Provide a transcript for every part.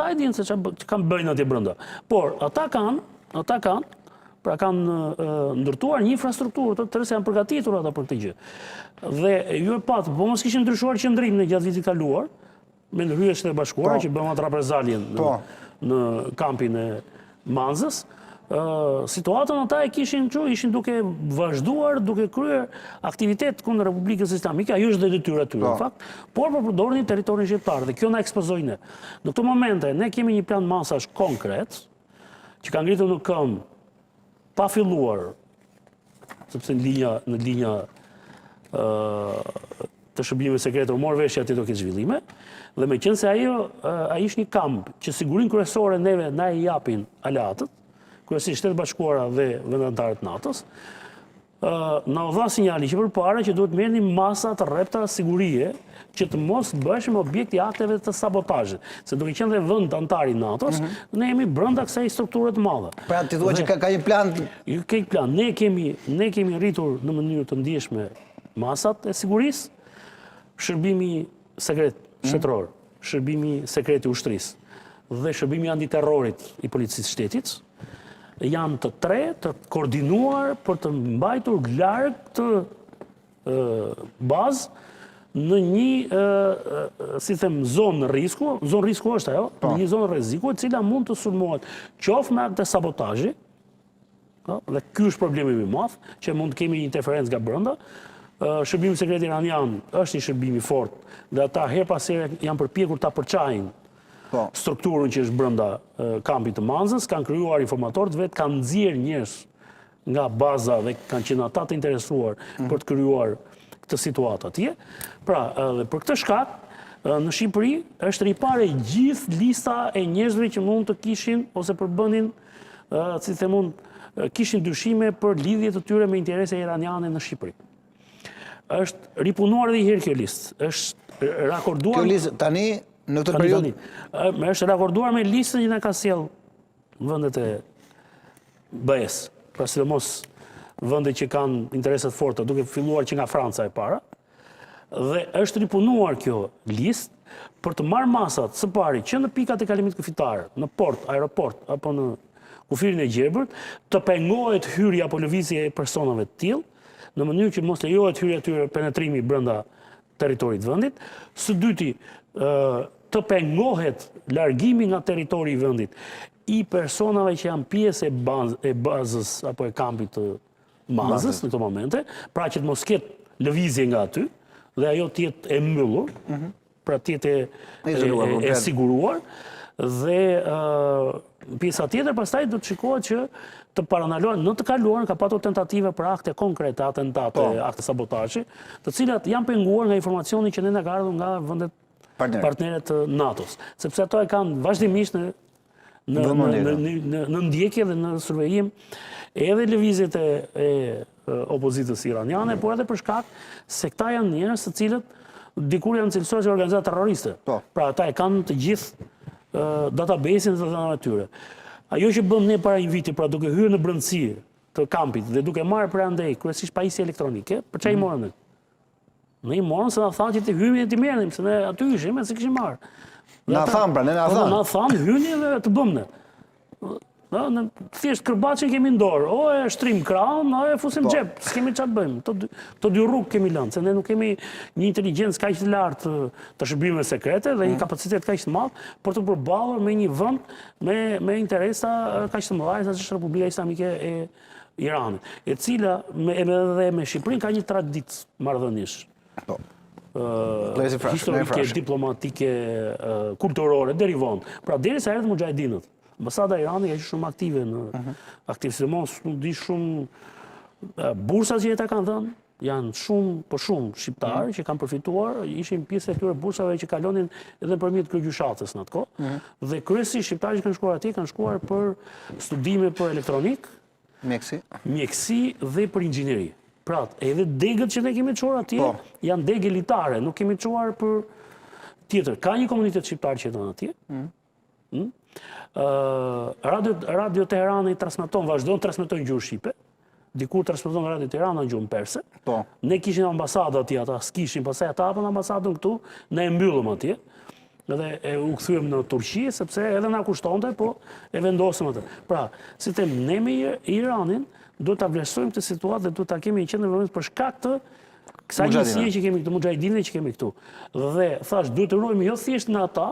ata e dinë se që kanë bëjnë atje brenda. Por ata kanë, pra kanë ndërtuar një infrastrukturë të tërë se janë përgatitur ata për këtë gjë. Dhe ju e patë, po mos kishin ndryshuar qëndrimin në gjatë vitit kaluar, me ndërhyrje Shtetet Bashkuara që bëma trapezaljen në kampin e Manzës, situatën ata e kishin duke vazhduar, duke kryer aktivitet kundër Republikës Islamike, ajo është dhe detyra tyre në fakt, por përdorin territorin shqiptar dhe kjo na ekspozoi ne. Në këto momente ne kemi një plan masash konkret që ka ngritur në këmbë pa filluar, sepse në linja të shërbimeve sekrete u mor vesh aty do këtë zhvillime, dhe me qenë se ai ishte një kamp që sigurinë kryesore neve na e japin aleatët, kryesisht Shtetet Bashkuara dhe vendantarët NATO-s, na u dha sinjali që përpara që duhet merrnim masa të rrepta sigurie që të mos bëshim objekt i akteve të sabotazhit. Se duke qenë dhe vend antar i NATO-s, ne jemi brenda kësaj strukture të madhe. Pra ti thua që ka një plan? Ka një plan. Ne kemi rritur në mënyrë të ndjeshme masat e sigurisë, shërbimi sekret shtetëror, shërbimi sekret i ushtrisë dhe shërbimi antiterrorit i policisë shtetit janë të tre, të koordinuar për të mbajtur larg të bazë në një, si them, zonë risku është ajo, një zonë rreziku e cila mund të sulmohet qoftë me akte sabotazhi, dhe ky është problemi më i madh, që mund të kemi një interferencë nga brenda. Shërbimi sekret iranian është një shërbim i fortë dhe ata her pas here janë përpjekur ta përçajnë strukturën që është brenda kampit të Manzës, kanë krijuar informatorët vetë, kanë nxjerrë njerëz nga baza dhe kanë qenë ata të interesuar për të krijuar këtë situatë atje. Pra, dhe për këtë shkak, në Shqipëri është ripare gjithë lista e njerëzve që mund të kishin ose përbënin, si themun, kishin dyshime për lidhjet të tyre me interese iraniane në Shqipëri. Është ripunuar edhe herë kjo listë. Është rakorduar. Kjo listë tani në këtë periudhë është rakorduar me listën që na ka sjell vendet e BE-s. Pra sidomos vendet që kanë interese të forta, duke filluar që nga Franca e para. Dhe është ripunuar kjo listë për të marrë masat së pari që në pikat e kalimit kufitar, në port, aeroport apo në kufirin e gjerbërt, të pengohet hyrja apo lëvizja e personave të tillë, në mënyrë që mos lejohet hyrja tyre penetrimi brenda territorit vendit. Së dyti, të pengohet largimi nga territori i vendit i personave që janë pjesë e bazës apo e kampit të Manzës në këto momente, pra që të mos ketë lëvizje nga aty dhe ajo të jetë e mbyllur, pra të jetë e siguruar dhe pjesa tjetër pastaj do të shikohet që të paranalohen në të kaluarën ka patur tentative për akte konkrete, atentate, akte sabotazhi, të cilat janë penguar nga informacioni që ne na ka ardhur nga vendet partnerët të NATO-s, sepse ato e kanë vazhdimisht në ndjekje dhe në survejim edhe lëvizjet e opozitës iraniane, por edhe për shkak se këta janë njerëz të cilët dikur janë cilësuar si organizata terroriste. Pra ata e kanë të gjithë databasin të dhënave tyre. Ajo që bëm ne para një viti, pra duke hyrë në brendësi të kampit dhe duke marrë përandej kryesisht pajisje elektronike, për çfarë i morën ne? Ne i morën se na thanë që të hyjmë dhe të merrnim, se ne aty ishim e se kishim marrë. Na thanë, pra ne na thanë. Na thanë, hyjni dhe të bëmë ne. Thjesht kërbaçin kemi në dorë, o e shtrim krahun, o e fusim xhep, s'kemi çfarë bëjmë. Të dy rrugë kemi lënë, se ne nuk kemi një inteligjencë kaq të lartë të shërbimeve sekrete dhe një kapacitet kaq të madh për të përballur me një vend me interesa kaq të mëdha sa është Republika Islamike e Iranit, e cila edhe me Shqipërinë ka një traditë marrëdhënies. Historike, diplomatike, kulturore, deri vonë. Pra derisa erdhën mujahedinët, ambasada e Iranit ka qenë shumë aktive në aktivismos, nuk di shumë bursat që ata kanë dhënë, janë shumë shqiptarë që kanë përfituar, ishin pjesë e këtyre bursave që kalonin edhe nëpërmjet kryegjyshatës në atë kohë. Dhe kryesisht shqiptarët që kanë shkuar atje kanë shkuar për studime për elektronik, mjeksi dhe për inxhinieri. Pra, edhe degët që ne kemi çuar atje janë degë elitare, nuk kemi çuar për tjetër. Ka një komunitet shqiptar që jeton atje. Radio Teherani vazhdon të transmetojnë gjuhë shqipe. Dikur transmeton Radio Tirana në gjuhën perse. Ne kishim ambasadë atje, ata s'kishin, pastaj ata hapën ambasadën këtu, ne e mbyllëm atje. edhe u kthyem në Turqi, sepse edhe na kushtonte, po e vendosëm atë. Pra, si them, ne me Iranin do ta vlerësojmë këtë situatë dhe do ta kemi në qendër vëmendjes për shkak të kësaj njësie që kemi këtu, mujahidinëve që kemi këtu. Dhe thash, duhet të ruajmë jo thjesht në ata,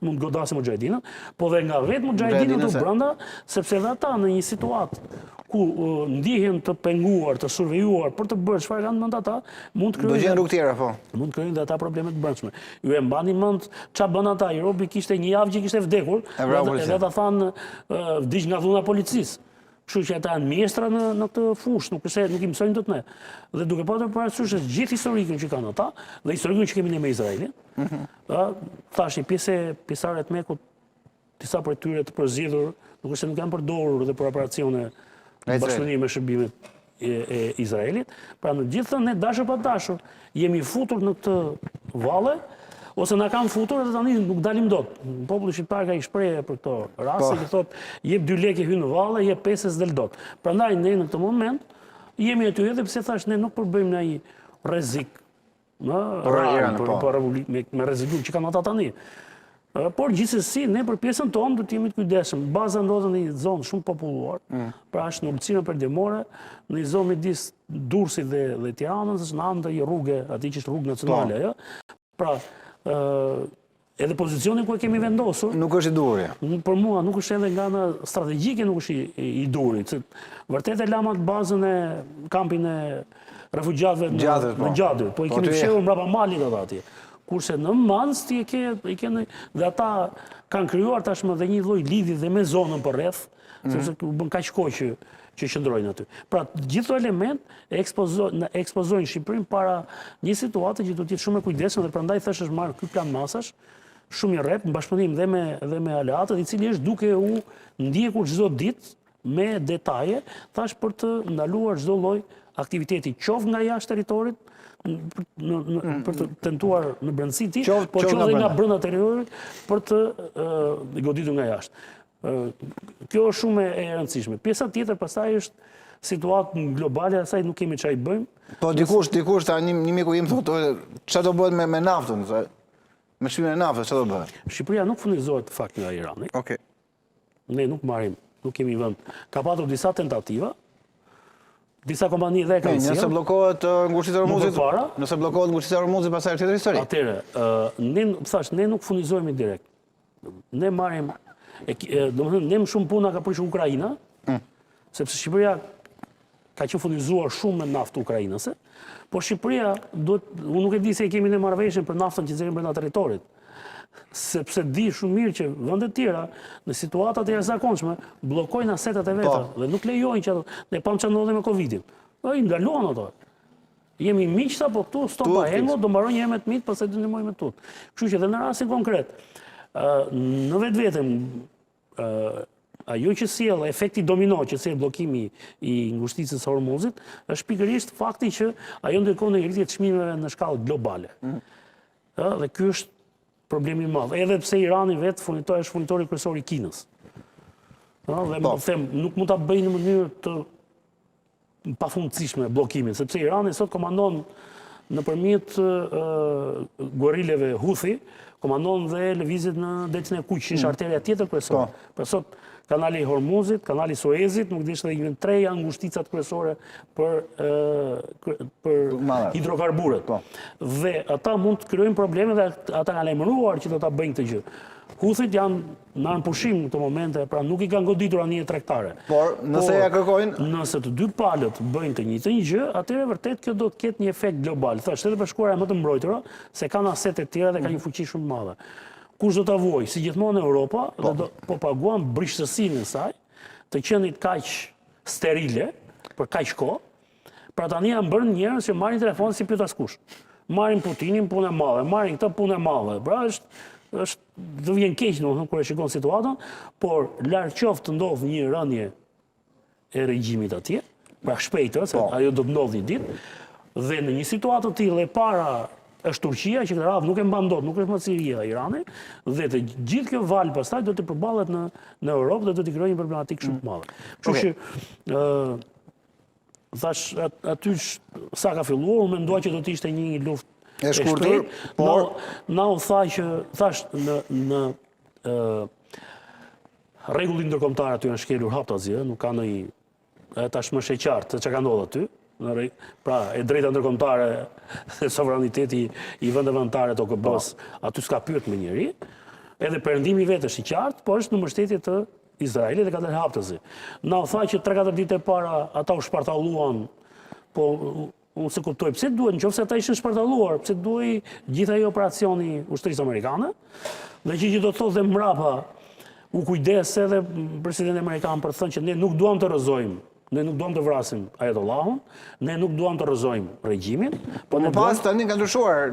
mund të godasim mujahidinët, po dhe nga vetë mujahidinët u brenda, sepse edhe ata në një situatë ku ndihen të penguar, të survejuar për të bërë çfarë kanë mend ata, mund të krijojnë. Do gjejnë rrugë tjera, po. Mund të krijojnë dhe ata probleme të brendshme. Ju e mbani mend çfarë bën ata? Robi kishte një javë që kishte vdekur, edhe ata thanë vdiq nga dhuna policisë. Kështu që ata janë mjestra në këtë fushë, nuk i mësojnë dot ne. Dhe duke pasur parasysh gjithë historikun që kanë ata dhe historikun që kemi ne me Izraelin, thash një pjesare të Mekut, disa prej tyre të përzgjedhur, nuk është se nuk janë përdorur dhe për operacione bashkëpunimi me shërbimet e Izraelit. Pra në gjithë ne dashur pa dashur jemi futur në këtë valle, ose na kanë futur edhe tani nuk dalim dot. Populli shqiptar ka i shprehje për këto raste, që thotë jep 2 lekë hyn në valle, jep 5 s'del dot. Prandaj ne në këtë moment jemi aty edhe pse thash ne nuk përbëjmë ndonjë rrezik, me rrezikun që kanë ata tani. Por gjithsesi ne për pjesën tonë do të jemi të kujdesshëm. Baza ndodhet në një zonë shumë populluar, pra është në ulësinë perëndimore, në një zonë midis Durrësit dhe Tiranës, në anë të një rruge, aty që është rrugë nacionale, ja. Pra, edhe pozicioni ku e kemi vendosur nuk është i duhur. Për mua nuk është edhe nga ana strategjike nuk është i duhurit. Vërtet e lama të bazën e kampin e refugjatëve në Gjadur, po i kemi fshehur mbrapa malit atë atje. Kurse në Manst dhe ata kanë krijuar tashmë dhe një lloj lidhje dhe me zonën përreth, sepse u bën kaq kohë që qëndrojnë aty. Pra, gjithë element ekspozojnë Shqipërinë para një situate që do të jetë shumë e kujdesshme dhe prandaj thash është marrë ky plan masash, shumë i rrep, në bashkëpunim dhe me aleatët, i cili është duke u ndjekur çdo ditë me detaje, thash për të ndaluar çdo lloj aktiviteti, qoftë nga jashtë territorit, për të tentuar në brendësi ti, po qoftë edhe nga brenda territorit për të goditur nga jashtë. Kjo është shumë e rëndësishme. Pjesa tjetër pastaj është situatë globale, asaj nuk kemi çfarë i bëjmë. Po dikush tani një miku im thotë, çfarë do bëhet me naftën? Me shpimin e naftës, çfarë do bëhet? Shqipëria nuk furnizohet në fakt nga Irani. Okej. Ne nuk marrim, nuk kemi vend. Ka patur disa tentativa. Disa kompani dhe kanë sjellë. Nëse bllokohet ngushëtia e Hormuzit, nëse bllokohet ngushëtia e Hormuzit, pastaj është tjetër histori. Atëherë, ne nuk furnizohemi direkt. Ne marrim, domethënë ne më shumë puna ka prishur Ukraina, sepse Shqipëria ka qenë furnizuar shumë me naftë ukrainase, por Shqipëria unë nuk e di se kemi ne marrëveshjen për naftën që nxjerrim brenda territorit. Sepse di shumë mirë që vendet tjera në situata të jashtëzakonshme bllokojnë asetet e veta dhe nuk lejojnë që ne pam çfarë ndodhi me Covidin. I ndaluan ato. Jemi miqta, po këtu stopa hengo, do mbarojnë një herë miq, pastaj do ndihmojmë me tut. Kështu që edhe në rastin konkret, në vetveten ajo që sjell efekti domino që sjell bllokimi i ngushticës së Hormuzit është pikërisht fakti që ajo ndikon në rritje të çmimeve në shkallë globale. Dhe ky është problemi i madh. Edhe pse Irani vetë është furnitori kryesor i Kinës. Dhe më them, nuk mund ta bëjë në mënyrë të pafundësishme bllokimin, sepse Irani sot komandon nëpërmjet guerileve Houthi, komandon dhe lëvizjet në Detin e Kuq, që është arteria tjetër kryesore. Për sot kanali i Hormuzit, kanali i Suezit, nuk dish edhe 3 janë ngushticat kryesore për hidrokarburet. Dhe ata mund të krijojnë probleme dhe ata kanë lajmëruar që do ta bëjnë këtë gjë. Huthit janë në pushim në këto momente, pra nuk i kanë goditur anije tregtare. Por nëse ja kërkojnë, nëse të dy palët bëjnë të njëjtën gjë, atëherë vërtet kjo do të ketë një efekt global. Thashë edhe bashkuara më të mbrojtura, se kanë asete të tjera dhe kanë një fuqi shumë të madhe. Kush do ta vuajë, si gjithmonë Europa, dhe po paguan brishësinë e saj, të qenit kaq sterile për kaq kohë. Pra tani janë bërë njerëz që marrin telefon si pyet askush. Marrin Putinin punë e madhe, marrin këtë punë e madhe. Pra do vjen keq domethënë kur e shikon situatën, por larg qoftë të ndodh një rënje e regjimit atje, pra shpejtë, se ajo do të ndodhë një ditë, dhe në një situatë të tillë e para është Turqia, që këtë radhë nuk e mban dot, nuk është më Siria, Irani, dhe të gjithë kjo valë pastaj do të përballet në Europë dhe do të krijojë një problematikë shumë të madhe. Kështu që thash aty sa ka filluar, unë mendoj që do të ishte një luftë E shkurtër, por na u tha që thash në rregullin ndërkombëtar aty janë shkelur haptazi, nuk ka ndonjë tashmë është e qartë se çka ka ndodhur aty. Pra, e drejta ndërkombëtare dhe sovraniteti i vendeve anëtare të OKB-s, aty s'ka pyet me njëri. Edhe perëndimi vetë është i qartë, po është në mbështetje të Izraelit dhe ka dalë haptazi. Na u tha që 3-4 ditë e para ata u shpartalluan, po unë se kuptoj pse duhet, nëse ata ishin shpartalluar, pse duhej gjithë ai operacioni ushtrisë amerikane, dhe që do të thotë dhe mbrapa u kujdes edhe presidenti amerikan për të thënë që ne nuk duam të rrëzojmë, ne nuk duam të vrasim Ajetollahun, ne nuk duam të rrëzojmë regjimin, po më pas tani ka ndryshuar